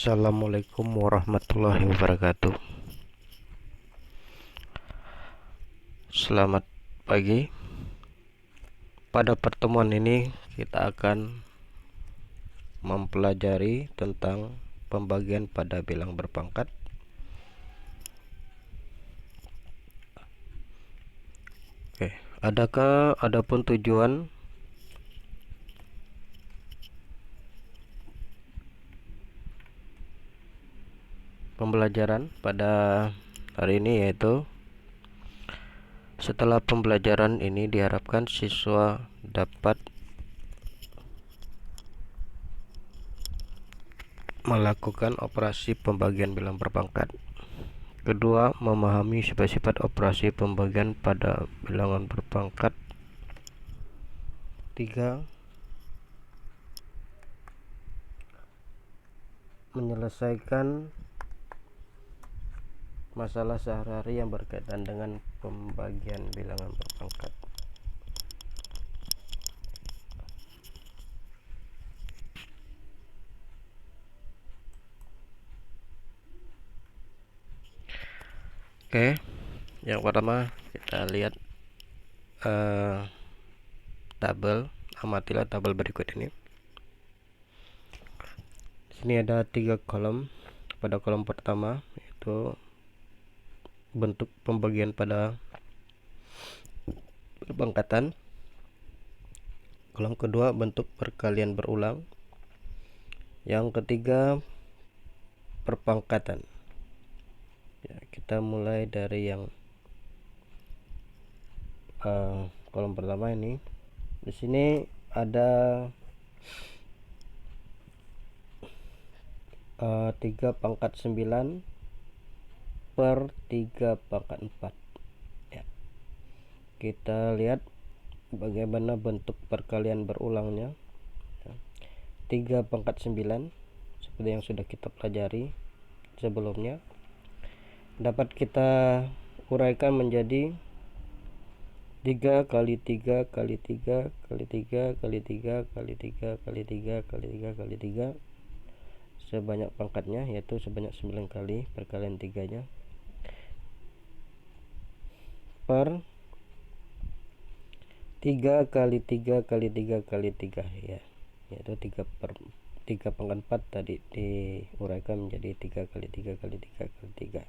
Assalamualaikum warahmatullahi wabarakatuh. Selamat pagi. Pada pertemuan ini kita akan mempelajari tentang pembagian pada bilang berpangkat. Oke, adapun tujuan pembelajaran pada hari ini yaitu setelah pembelajaran ini diharapkan siswa dapat melakukan operasi pembagian bilang berpangkat. Kedua, memahami sifat-sifat operasi pembagian pada bilangan berpangkat. Tiga, menyelesaikan masalah sehari-hari yang berkaitan dengan pembagian bilangan berpangkat. Oke, yang pertama kita lihat tabel. Amatilah tabel berikut ini. Di sini ada 3 kolom. Pada kolom pertama itu bentuk pembagian pada berpangkatan. Kolom kedua bentuk perkalian berulang. Yang ketiga perpangkatan. Ya, kita mulai dari yang kolom pertama ini. Di sini ada 3 pangkat 9 per 3 pangkat 4 ya. Kita lihat bagaimana bentuk perkalian berulangnya ya. 3 pangkat 9 seperti yang sudah kita pelajari sebelumnya dapat kita uraikan menjadi 3 kali 3 kali 3 kali 3 kali 3 kali 3 kali 3 kali 3 kali 3 sebanyak pangkatnya yaitu sebanyak 9 kali perkalian 3 nya per 3 kali 3 kali 3 kali 3 ya, yaitu 3 per 3 pangkat 4 tadi diuraikan menjadi 3 kali 3 kali 3 kali 3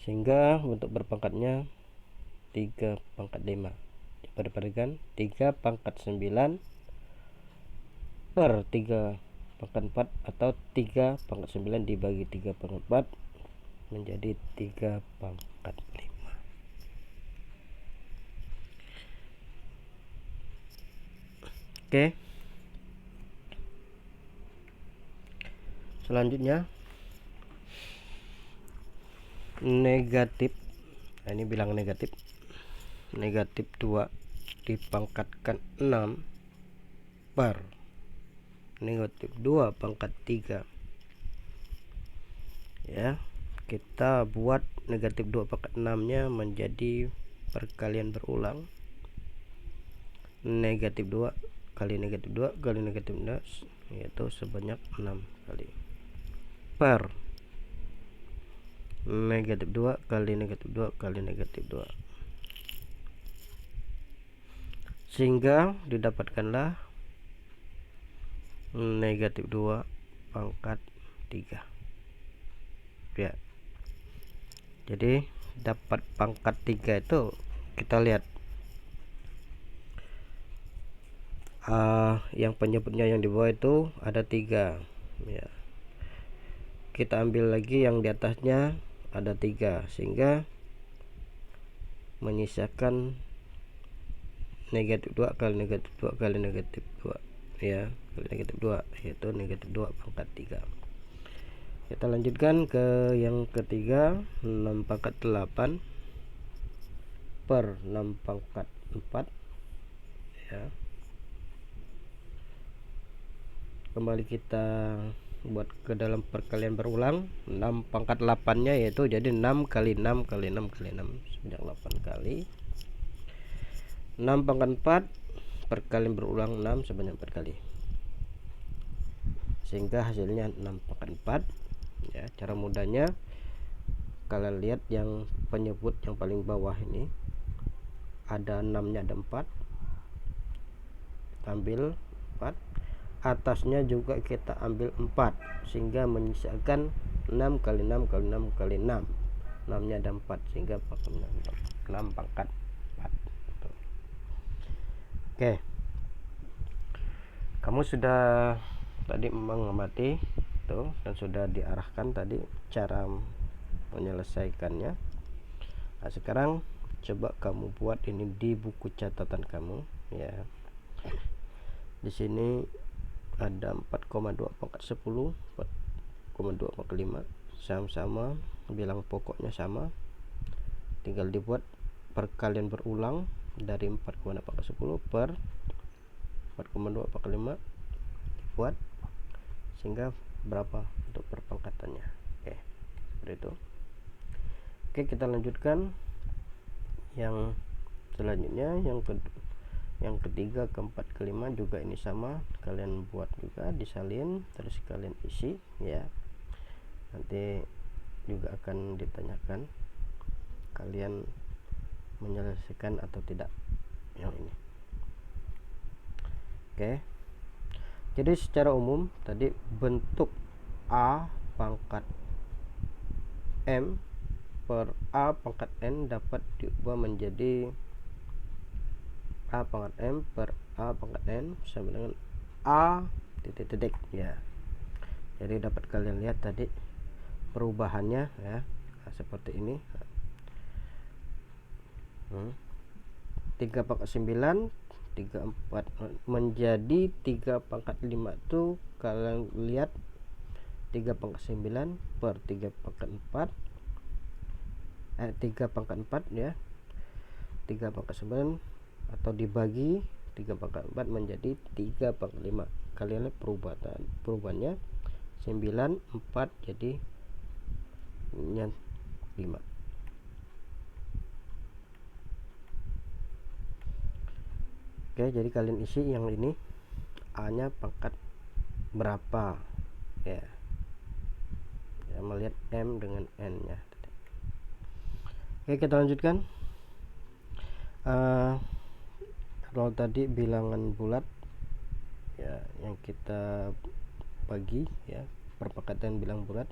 sehingga bentuk berpangkatnya 3 pangkat 5. Diperhatikan 3 pangkat 9 per 3 pangkat 4 atau 3 pangkat 9 dibagi 3 pangkat 4 menjadi 3 pangkat 5. Oke. Selanjutnya negatif. Nah, ini bilang negatif 2 dipangkatkan 6 per negatif 2 pangkat 3 ya. Kita buat negatif 2 pangkat 6 nya menjadi perkalian berulang. Negatif 2 kali negatif 2 kali negatif 2 yaitu sebanyak 6 kali per negatif 2 kali negatif 2 kali negatif 2 sehingga didapatkanlah negatif 2 pangkat 3 ya. Jadi dapat pangkat 3 itu kita lihat yang penyebutnya yang di bawah itu ada 3 ya. Kita ambil lagi yang di atasnya ada 3 sehingga menyisakan negatif 2 kali negatif 2 kali negatif 2 ya, kali negatif 2 yaitu negatif 2 pangkat 3. Kita lanjutkan ke yang ketiga, 6 pangkat 8 per 6 pangkat 4 ya. Kembali kita buat ke dalam perkalian berulang. 6 pangkat 8 nya yaitu jadi 6 kali 6 kali 6 kali 6 sebanyak 8 kali. 6 pangkat 4 perkalian berulang 6 sebanyak 4 kali sehingga hasilnya 6 pangkat 4 ya. Cara mudahnya kalian lihat yang penyebut yang paling bawah ini ada 6 nya, ada 4, ambil 4, atasnya juga kita ambil 4 sehingga menyisakan 6 kali 6 kali 6 kali 6, 6 nya ada 4 sehingga 6 pangkat 4. Oke, kamu sudah tadi mengamati tuh dan sudah diarahkan tadi cara menyelesaikannya. Nah, sekarang coba kamu buat ini di buku catatan kamu ya. Di sini ada 4,2 pangkat 10, 4,2 pangkat 5 sama-sama, bilang pokoknya sama, tinggal dibuat perkalian berulang dari 4,2 pangkat 10 per 4,2 pangkat 5 dibuat sehingga berapa untuk perpangkatannya. Oke, seperti itu. Oke, kita lanjutkan yang selanjutnya, yang ketiga, keempat, kelima juga ini sama, kalian buat juga disalin terus kalian isi ya. Nanti juga akan ditanyakan kalian menyelesaikan atau tidak yang ini. Oke, jadi secara umum tadi bentuk A pangkat M per A pangkat N dapat diubah menjadi A pangkat M per A pangkat N sama dengan A titik-titik ya. Jadi dapat kalian lihat tadi perubahannya ya. Nah, seperti ini. 3 pangkat 9, 3 4 menjadi 3 pangkat 5 itu kalian lihat 3 pangkat 9 per 3 pangkat 4 3 pangkat 4 ya. 3 pangkat 9 atau dibagi 3 pangkat 4 menjadi 3 pangkat 5. Kalian lihat perubahannya 9 4 jadi 5. Oke, jadi kalian isi yang ini A nya pangkat berapa ya. Ya, melihat M dengan N nya. Oke, kita lanjutkan. Kalau tadi bilangan bulat ya yang kita bagi ya, perpangkatan bilangan bulat.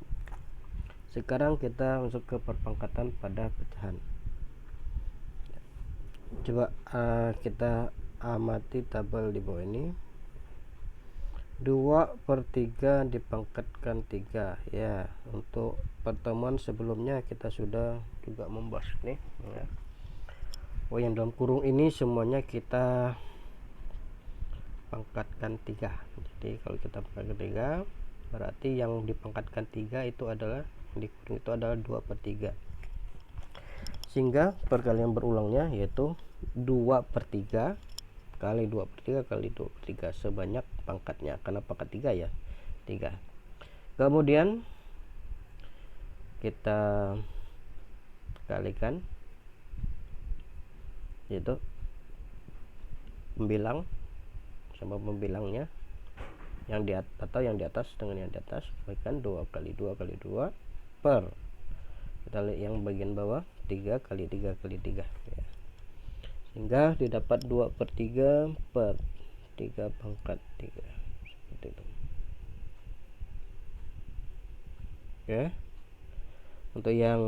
Sekarang kita masuk ke perpangkatan pada pecahan. Coba kita amati tabel di bawah ini. 2/3 dipangkatkan 3 ya. Untuk pertemuan sebelumnya kita sudah juga membahas nih ya. Oh, yang dalam kurung ini semuanya kita pangkatkan 3. Jadi kalau kita pangkatkan 3 berarti yang dipangkatkan 3 itu adalah di kurung itu adalah 2/3, sehingga perkalian berulangnya yaitu 2/3 kali 2/3 kali 2/3 sebanyak pangkatnya, karena pangkat 3 ya 3. Kemudian kita kalikan yaitu pembilang sama pembilangnya yang di atas atau yang di atas dengan yang di atas, kalikan 2 kali 2 kali 2 per, kita lihat yang bagian bawah 3 kali 3 kali 3 ya. Sehingga didapat 2/3 per 3 pangkat 3 seperti itu. Oke, untuk yang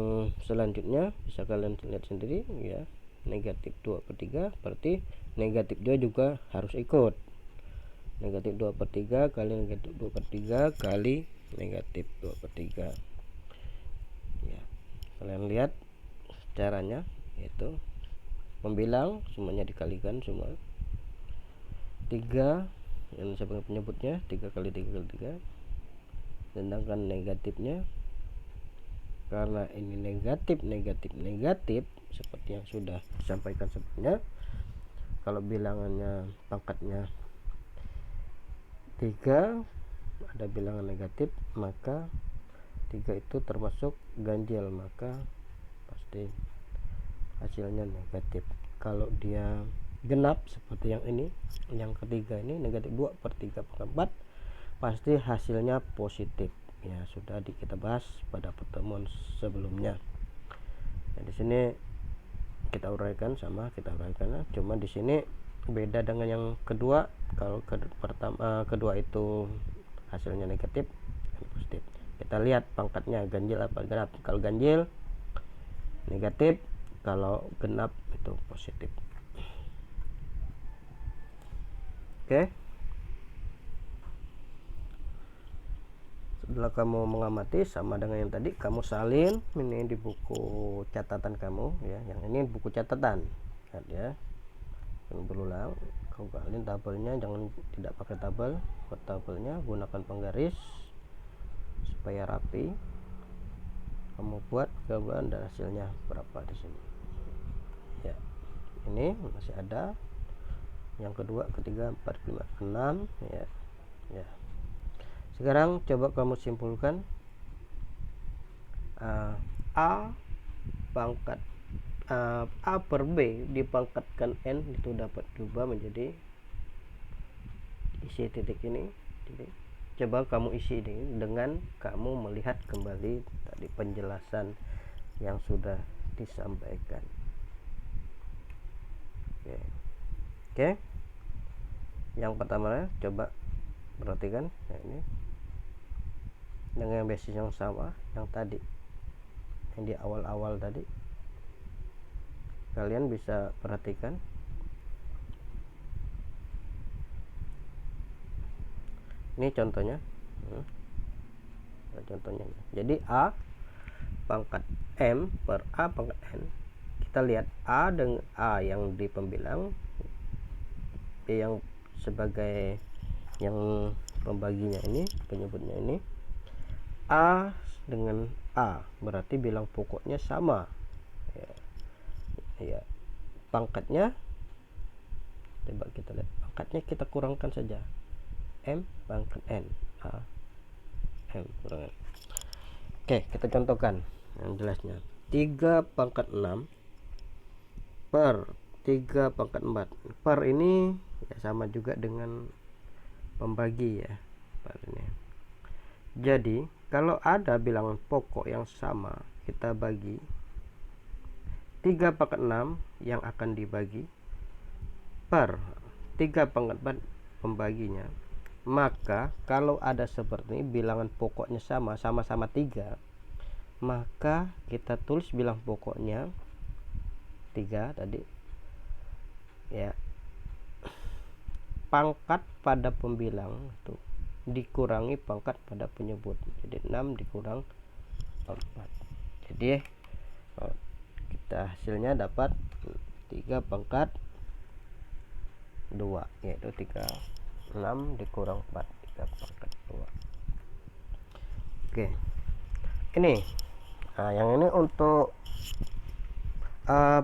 selanjutnya bisa kalian lihat sendiri ya. Negatif 2/3 berarti negatif 2 juga harus ikut. Negatif 2/3 kali negatif 2/3 kali negatif 2/3 ya. Kalian lihat caranya, yaitu pembilang semuanya dikalikan semua 3 yang sebagai penyebutnya 3 kali 3 kali 3, sedangkan negatifnya karena ini negatif seperti yang sudah disampaikan sebelumnya, kalau bilangannya pangkatnya 3 ada bilangan negatif maka 3 itu termasuk ganjil, maka pasti hasilnya negatif. Kalau dia genap seperti yang ini, yang ketiga ini negatif 2/3 pangkat 4 pasti hasilnya positif ya, sudah kita bahas pada pertemuan sebelumnya. Nah, di sini kita uraikan, cuma di sini beda dengan yang kedua. Kalau kedua itu hasilnya negatif, positif. Kita lihat pangkatnya ganjil apa genap. Kalau ganjil negatif, kalau genap itu positif. Oke. Setelah kamu mengamati sama dengan yang tadi, kamu salin ini di buku catatan kamu ya. Yang ini buku catatan. Lihat ya. Yang berulang, kamu salin tabelnya, jangan tidak pakai tabel. Buat tabelnya gunakan penggaris supaya rapi. Kamu buat gambaran dan hasilnya berapa di sini. Ya. Ini masih ada. Yang kedua, ketiga, 4, 5, 6 ya. Ya. Sekarang coba kamu simpulkan A pangkat A per B dipangkatkan N itu dapat diubah menjadi, isi titik ini titik. Coba kamu isi ini dengan kamu melihat kembali tadi penjelasan yang sudah disampaikan. Oke. Yang pertama coba perhatikan ya, ini dengan basis yang sama yang tadi, yang di awal-awal tadi. Kalian bisa perhatikan ini contohnya. Contohnya jadi A pangkat M per A pangkat N. Kita lihat A dengan A yang di pembilang, B yang sebagai yang pembaginya ini, penyebutnya ini, A dengan A berarti bilang pokoknya sama ya. Pangkatnya coba kita lihat, pangkatnya kita kurangkan saja, M pangkat N, A M kurang N. Oke, kita contohkan yang jelasnya. 3 pangkat 6 per 3 pangkat 4. Per ini ya sama juga dengan pembagi ya, per ini. Jadi kalau ada bilangan pokok yang sama, kita bagi 3 pangkat 6 yang akan dibagi per 3 pangkat 4 pembaginya. Maka kalau ada seperti ini, bilangan pokoknya sama-sama 3, maka kita tulis bilang pokoknya 3 tadi ya, pangkat pada pembilang itu dikurangi pangkat pada penyebut, jadi 6 dikurang 4. Jadi kita hasilnya dapat 3 pangkat 2, yaitu 6 dikurang 4, 3 pangkat 2. Oke, ini yang ini untuk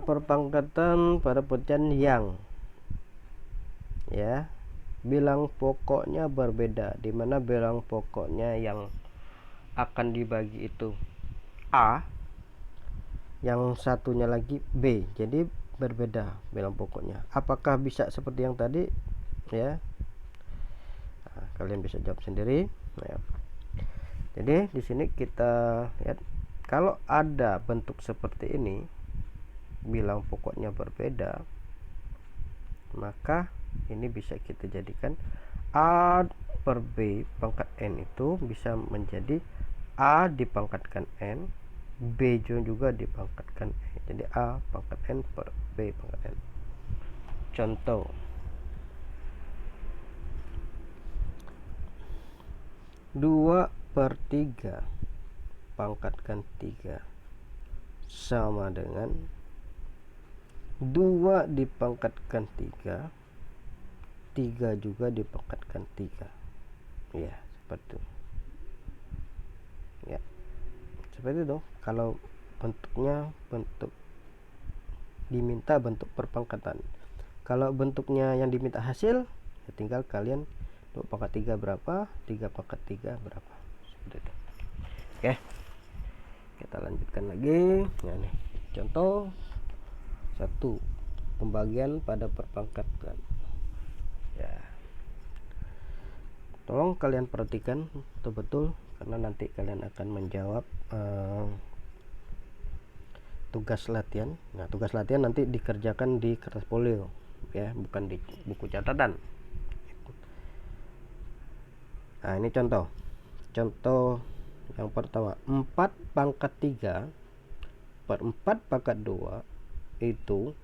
perpangkatan pada pecahan yang ya bilang pokoknya berbeda, dimana bilang pokoknya yang akan dibagi itu A, yang satunya lagi B, jadi berbeda bilang pokoknya. Apakah bisa seperti yang tadi ya? Kalian bisa jawab sendiri ya. Jadi di sini kita lihat, kalau ada bentuk seperti ini bilang pokoknya berbeda, maka ini bisa kita jadikan A per B pangkat N itu bisa menjadi A dipangkatkan N, B juga dipangkatkan N. Jadi A pangkat N per B pangkat N. Contoh, dua per 3 pangkatkan 3 sama dengan 2 dipangkatkan 3, 3 juga dipangkatkan 3 ya, seperti itu ya, seperti itu. Kalau bentuknya bentuk diminta bentuk perpangkatan, kalau bentuknya yang diminta hasil ya tinggal kalian 2 pangkat 3 berapa, 3 pangkat 3 berapa, seperti itu. Oke, kita lanjutkan lagi ya, nih contoh 1, pembagian pada perpangkatan ya. Tolong kalian perhatikan betul-betul, karena nanti kalian akan menjawab tugas latihan. Nah, tugas latihan nanti dikerjakan di kertas folio ya, bukan di buku catatan. Nah, ini contoh yang pertama, 4 pangkat 3 per 4 pangkat 2 itu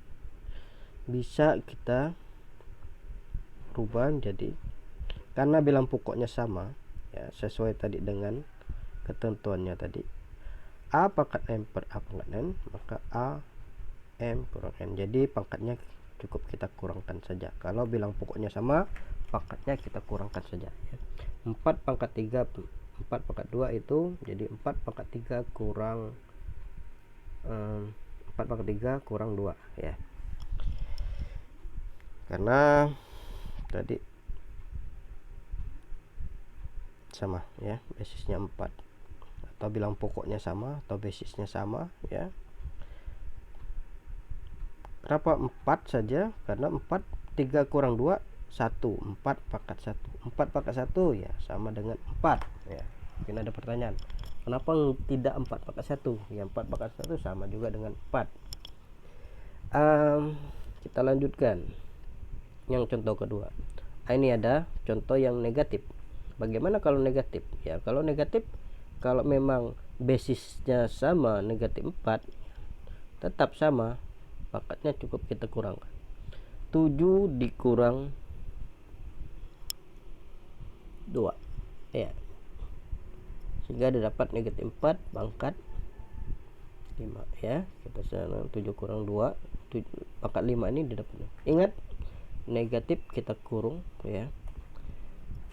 bisa kita rubah jadi, karena bilang pokoknya sama ya, sesuai tadi dengan ketentuannya tadi, A pangkat M per A pangkat N, maka A M kurang N. Jadi pangkatnya cukup kita kurangkan saja. Kalau bilang pokoknya sama, pangkatnya kita kurangkan saja ya. 4 pangkat 3 4 pangkat 2 itu jadi 4 pangkat 3 kurang 4 pangkat 3 kurang 2 ya, karena tadi sama ya, basisnya 4, atau bilang pokoknya sama atau basisnya sama ya. Kenapa 4 saja? Karena 4 3 kurang 2 1, 4 pangkat 1. 4 pangkat 1 ya sama dengan 4 ya. Mungkin ada pertanyaan, kenapa tidak 4 pangkat 1? Ya 4 pangkat 1 sama juga dengan 4. Kita lanjutkan yang contoh kedua. Ini ada contoh yang negatif. Bagaimana kalau negatif? Ya kalau negatif, kalau memang basisnya sama, negatif 4 tetap sama, pangkatnya cukup kita kurangkan. 7 dikurang 2 ya, sehingga didapat negatif 4 pangkat 5 ya. Kita sana 7 kurang 2, pangkat 5 ini didapatnya. Ingat, negatif kita kurung ya.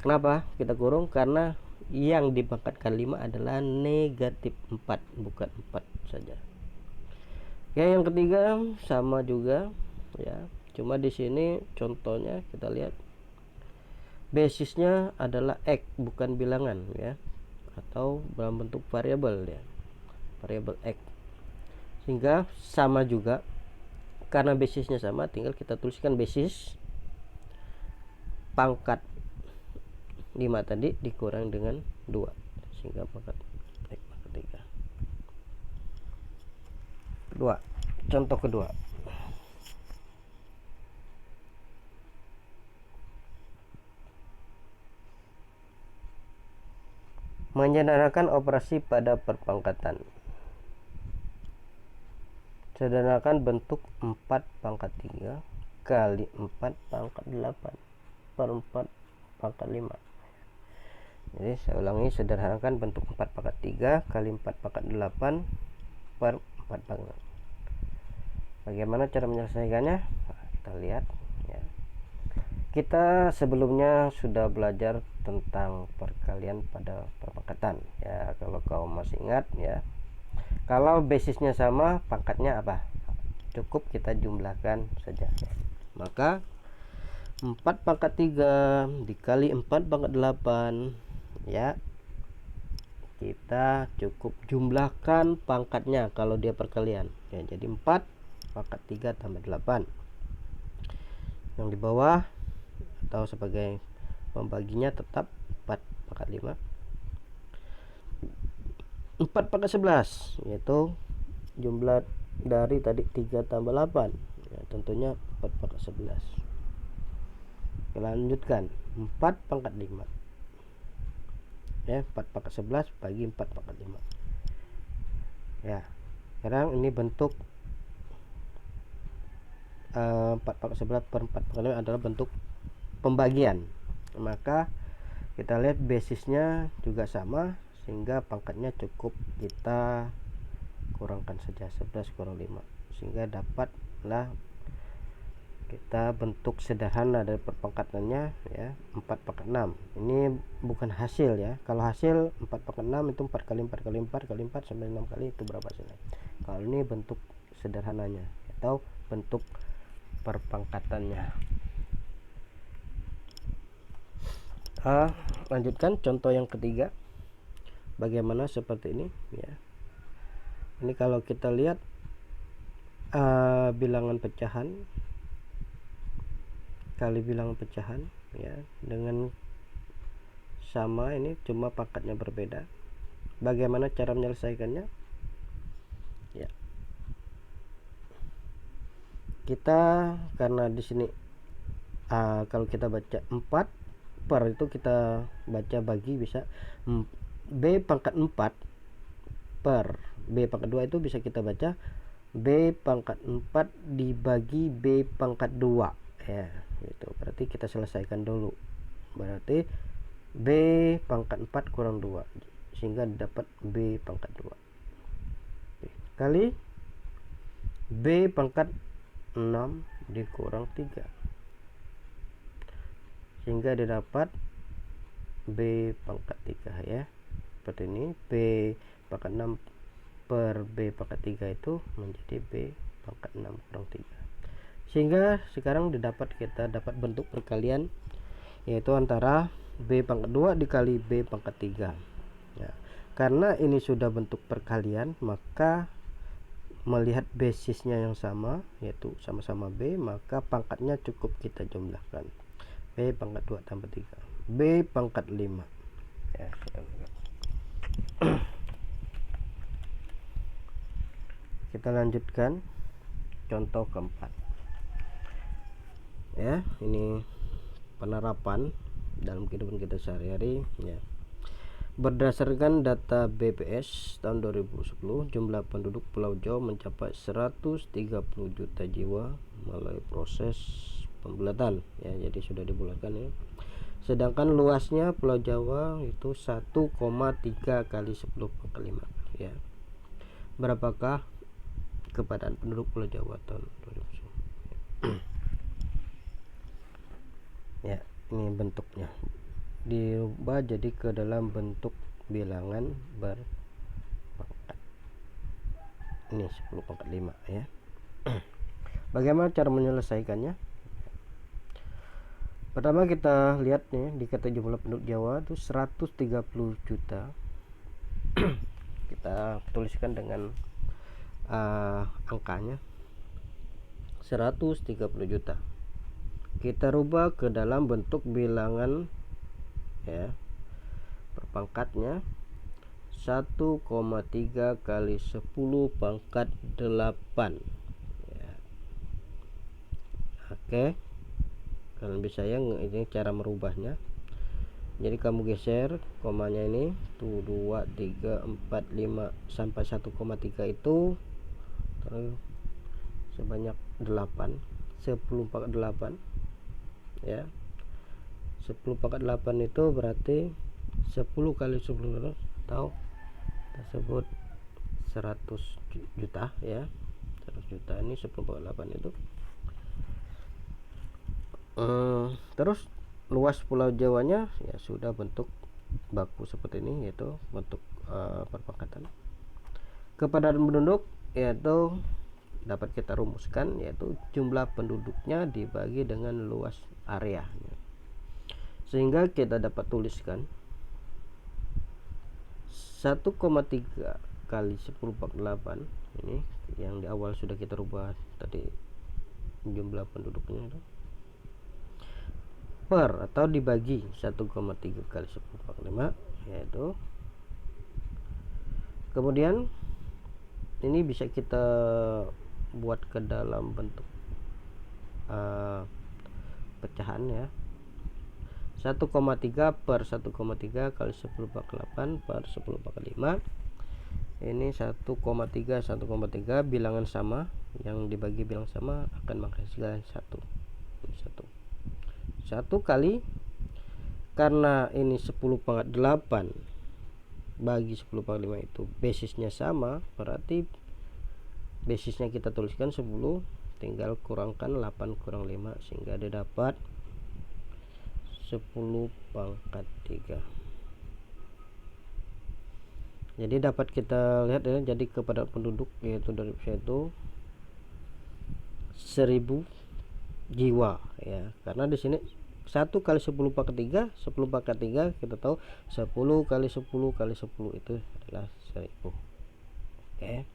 Kenapa kita kurung? Karena yang dipangkatkan 5 adalah negatif 4, bukan 4 saja ya. Yang ketiga sama juga ya, cuma di sini contohnya kita lihat basisnya adalah X, bukan bilangan ya, atau dalam bentuk variabel ya, variabel X, sehingga sama juga. Karena basisnya sama, tinggal kita tuliskan basis pangkat 5 tadi dikurang dengan 2, sehingga pangkat X pangkat 3. Contoh kedua, menyederhanakan operasi pada perpangkatan. Sederhanakan bentuk 4 pangkat 3 kali 4 pangkat 8 per 4 pangkat 5. Jadi saya ulangi, sederhanakan bentuk 4 pangkat 3 kali 4 pangkat 8 per 4 pangkat 5. Bagaimana cara menyelesaikannya? Nah, kita lihat ya. Kita sebelumnya sudah belajar tentang perkalian pada perpangkatan ya, kalau kau masih ingat ya. Kalau basisnya sama, pangkatnya apa? Cukup kita jumlahkan saja ya. Maka 4 pangkat 3 dikali 4 pangkat 8 ya, kita cukup jumlahkan pangkatnya kalau dia perkalian ya. Jadi 4 pangkat 3 tambah 8. Yang di bawah atau sebagai pembaginya tetap 4 pangkat 5. 4 pangkat 11 yaitu jumlah dari tadi 3 tambah 8 ya, tentunya 4 pangkat 11. Kita lanjutkan, 4 pangkat 5 ya, 4 pangkat 11 bagi 4 pangkat 5 ya. Sekarang ini bentuk 4 pangkat 11 per 4 pangkat 5 adalah bentuk pembagian. Maka kita lihat basisnya juga sama, sehingga pangkatnya cukup kita kurangkan saja, 11 kurang 5, sehingga dapatlah kita bentuk sederhana dari perpangkatannya ya, 4 pangkat 6. Ini bukan hasil ya. Kalau hasil 4 pangkat 6 itu 4 kali 4 kali 4 kali 4 sampai 6 kali, itu berapa hasilnya. Kalau ini bentuk sederhananya atau bentuk perpangkatannya. Lanjutkan contoh yang ketiga. Bagaimana seperti ini ya. Ini kalau kita lihat bilangan pecahan kali bilangan pecahan ya, dengan sama, ini cuma pangkatnya berbeda. Bagaimana cara menyelesaikannya? Ya, kita karena di sini kalau kita baca 4 per itu kita baca bagi bisa B pangkat 4 per B pangkat 2 itu bisa kita baca B pangkat 4 dibagi B pangkat 2 ya, itu berarti kita selesaikan dulu. Berarti B pangkat 4 kurang 2 sehingga dapat B pangkat 2 kali B pangkat 6 dikurang 3 sehingga didapat B pangkat 3 ya. Seperti ini, B pangkat 6 per B pangkat 3 itu menjadi B pangkat 6 kurang 3. Sehingga sekarang kita dapat bentuk perkalian yaitu antara B pangkat 2 dikali B pangkat 3 ya. Karena ini sudah bentuk perkalian, maka melihat basisnya yang sama yaitu sama-sama B, maka pangkatnya cukup kita jumlahkan. B pangkat 2 tambah 3 B pangkat 5 ya. Kita lanjutkan contoh keempat ya. Ini penerapan dalam kehidupan kita sehari-hari ya. Berdasarkan data BPS tahun 2010, jumlah penduduk Pulau Jawa mencapai 130 juta jiwa melalui proses pembulatan ya, jadi sudah dibulatkan ya. Sedangkan luasnya Pulau Jawa itu 1,3 kali 10 pangkat 5 ya. Berapakah kepadatan penduduk Pulau Jawa tahun 2010? Ya, ini bentuknya diubah jadi ke dalam bentuk bilangan berpangkat. Ini 10 pangkat 5 ya. Bagaimana cara menyelesaikannya? Pertama kita lihat nih, dikata jumlah penduduk Jawa itu 130 juta. Kita tuliskan dengan angkanya 130 juta. Kita rubah ke dalam bentuk bilangan ya, perpangkatnya 1,3 kali 10 pangkat 8 ya. Oke, kalian bisa ya, ini cara merubahnya. Jadi kamu geser komanya ini tuh 2, 3, 4, 5 sampai 1,3 itu sebanyak 8, 10 pangkat 8 ya. 10 pangkat 8 itu berarti 10 kali 10 atau tersebut 100 juta ya. 100 juta ini 10 pangkat 8 itu. Terus luas Pulau Jawanya ya sudah bentuk baku seperti ini, yaitu bentuk perpangkatan. Kepadatan penduduk yaitu dapat kita rumuskan yaitu jumlah penduduknya dibagi dengan luas area. Sehingga kita dapat tuliskan 1,3 kali 10 pangkat 8 ini yang di awal sudah kita rubah tadi jumlah penduduknya itu, per atau dibagi 1,3 kali 10 pangkat 5 yaitu. Kemudian ini bisa kita buat ke dalam bentuk pecahan ya. 1,3 per 1,3 kali 10 pangkat 8 per 10 pangkat 5. Ini 1,3 bilangan sama, yang dibagi bilang sama akan menghasilkan 1 kali, karena ini 10 pangkat 8 bagi 10 pangkat 5 itu basisnya sama, berarti basisnya kita tuliskan 10, tinggal kurangkan 8 kurang 5 sehingga didapat 10 pangkat 3. Jadi dapat kita lihat ya, jadi kepada penduduk yaitu dari itu 1000 jiwa ya, karena di sini 1 kali 10 pangkat 3, 10 pangkat 3 kita tahu 10 kali 10 kali 10 itu adalah 1000. Oke,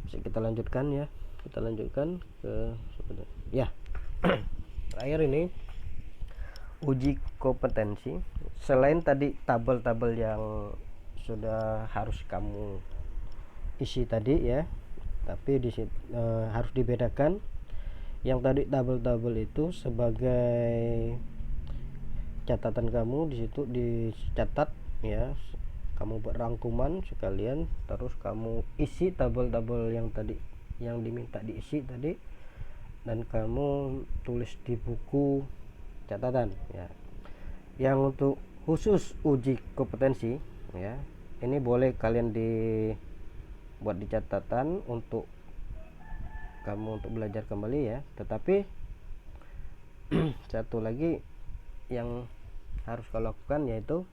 bisa kita lanjutkan ya, ke ya. Terakhir ini uji kompetensi. Selain tadi tabel-tabel yang sudah harus kamu isi tadi ya, tapi harus dibedakan. Yang tadi tabel-tabel itu sebagai catatan kamu, di situ dicatat ya, kamu buat rangkuman sekalian, terus kamu isi tabel-tabel yang tadi yang diminta diisi tadi, dan kamu tulis di buku catatan ya. Yang untuk khusus uji kompetensi ya, ini boleh kalian buat di catatan untuk kamu untuk belajar kembali ya. Tetapi satu lagi yang harus kau lakukan, yaitu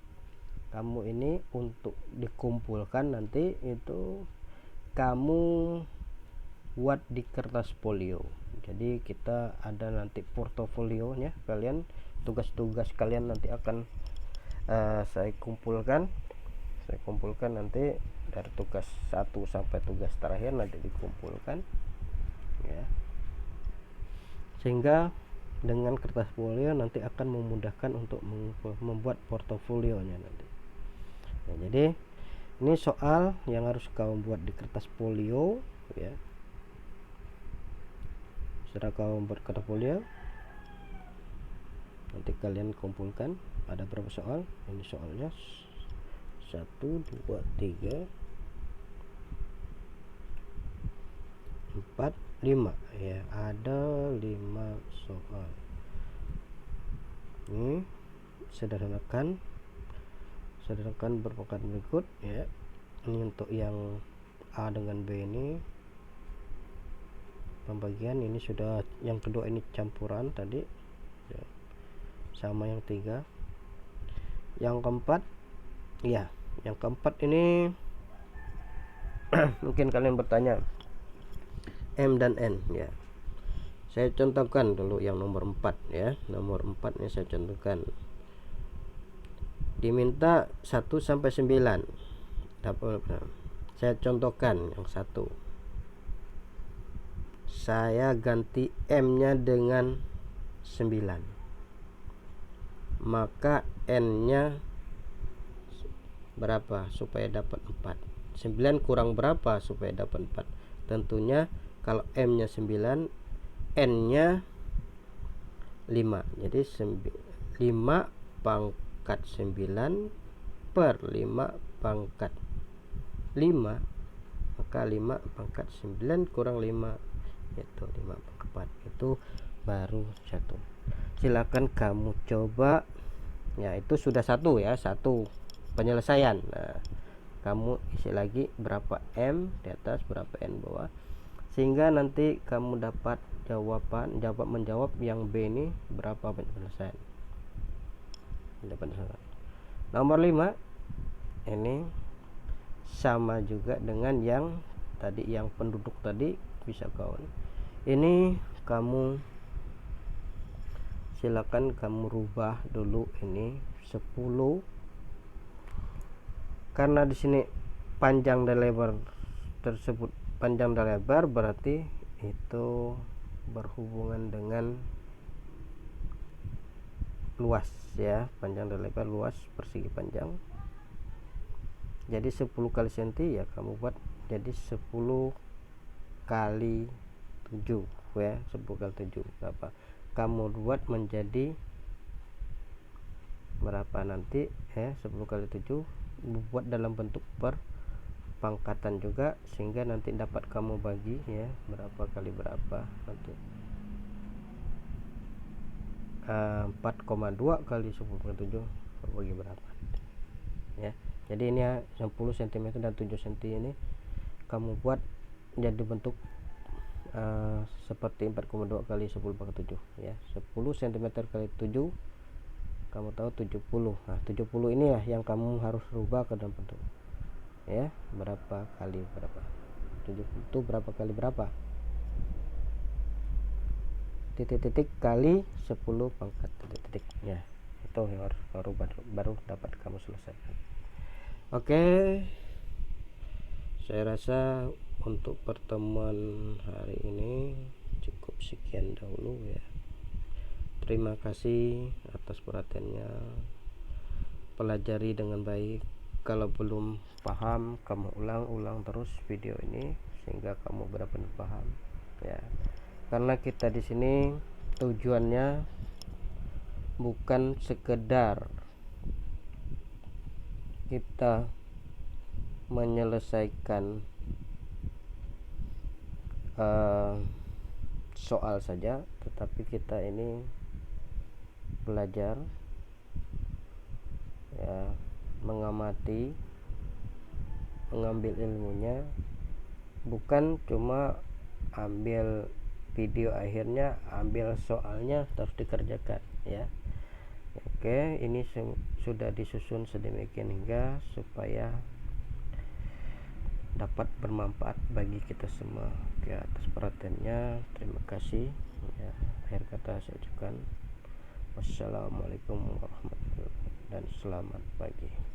kamu ini untuk dikumpulkan nanti itu kamu buat di kertas folio. Jadi kita ada nanti portofolionya, kalian tugas-tugas kalian nanti akan saya kumpulkan nanti dari tugas 1 sampai tugas terakhir nanti dikumpulkan ya, sehingga dengan kertas folio nanti akan memudahkan untuk membuat portofolionya nanti. Nah, jadi ini soal yang harus kau buat di kertas folio ya. Setelah kau membuat kertas folio, nanti kalian kumpulkan ada berapa soal. Ini soalnya 1, 2, 3, 4, 5 ya, ada 5 soal. Ini sederhanakan berpangkat berikut ya. Ini untuk yang A dengan B ini pembagian, ini sudah yang kedua ini campuran tadi ya, sama yang 3. Yang keempat ya, yang keempat ini mungkin kalian bertanya M dan N ya. Saya contohkan dulu yang nomor 4 ya. Nomor 4 ini saya contohkan. Diminta 1 sampai 9. Saya contohkan yang 1. Saya ganti M-nya dengan 9. Maka N-nya berapa supaya dapat 4? 9 kurang berapa supaya dapat 4? Tentunya kalau M-nya 9, N-nya 5. Jadi 5 pangkat 9 per 5 pangkat 5, maka 5 pangkat 9 kurang 5 itu 5 pangkat 4, itu baru 1. Silakan kamu coba ya. Itu sudah 1 ya, 1 penyelesaian. Nah, kamu isi lagi berapa M di atas, berapa N bawah, sehingga nanti kamu dapat menjawab yang B ini berapa penyelesaian. Nomor 5 ini sama juga dengan yang tadi, yang penduduk tadi bisa kawan. Ini kamu silakan kamu rubah dulu ini 10, karena di sini panjang dan lebar tersebut, panjang dan lebar berarti itu berhubungan dengan luas ya, panjang dan lebar, luas, persegi panjang. Jadi 10 kali senti ya, kamu buat jadi 10 kali 7 ya, 10 kali 7 berapa, kamu buat menjadi berapa nanti ya, 10 kali 7 buat dalam bentuk pangkatan juga, sehingga nanti dapat kamu bagi ya, berapa kali berapa nanti 4,2 kali 10 kali 7 bagi berapa ya. Jadi ini ya, 10 cm dan 7 cm ini kamu buat jadi bentuk seperti 4,2 kali 10 kali 7 ya. 10 cm kali 7 kamu tahu 70. Nah 70 ini ya yang kamu harus rubah ke dalam bentuk ya, berapa kali berapa, 70 itu berapa kali berapa, titik-titik kali 10 pangkat titik-titik ya, itu yang harus rubah baru dapat kamu selesaikan. Oke, saya rasa untuk pertemuan hari ini cukup sekian dahulu ya. Terima kasih atas perhatiannya. Pelajari dengan baik. Kalau belum paham, kamu ulang terus video ini sehingga kamu benar-benar paham ya. Karena kita di sini tujuannya bukan sekedar kita menyelesaikan soal saja, tetapi kita ini belajar ya, mengamati, mengambil ilmunya, bukan cuma ambil video akhirnya, ambil soalnya terus dikerjakan ya. Oke, ini sudah disusun sedemikian hingga supaya dapat bermanfaat bagi kita semua. Oke, atas perhatiannya terima kasih ya. Akhir kata saya ucapkan wassalamualaikum warahmatullahi wabarakatuh dan selamat pagi.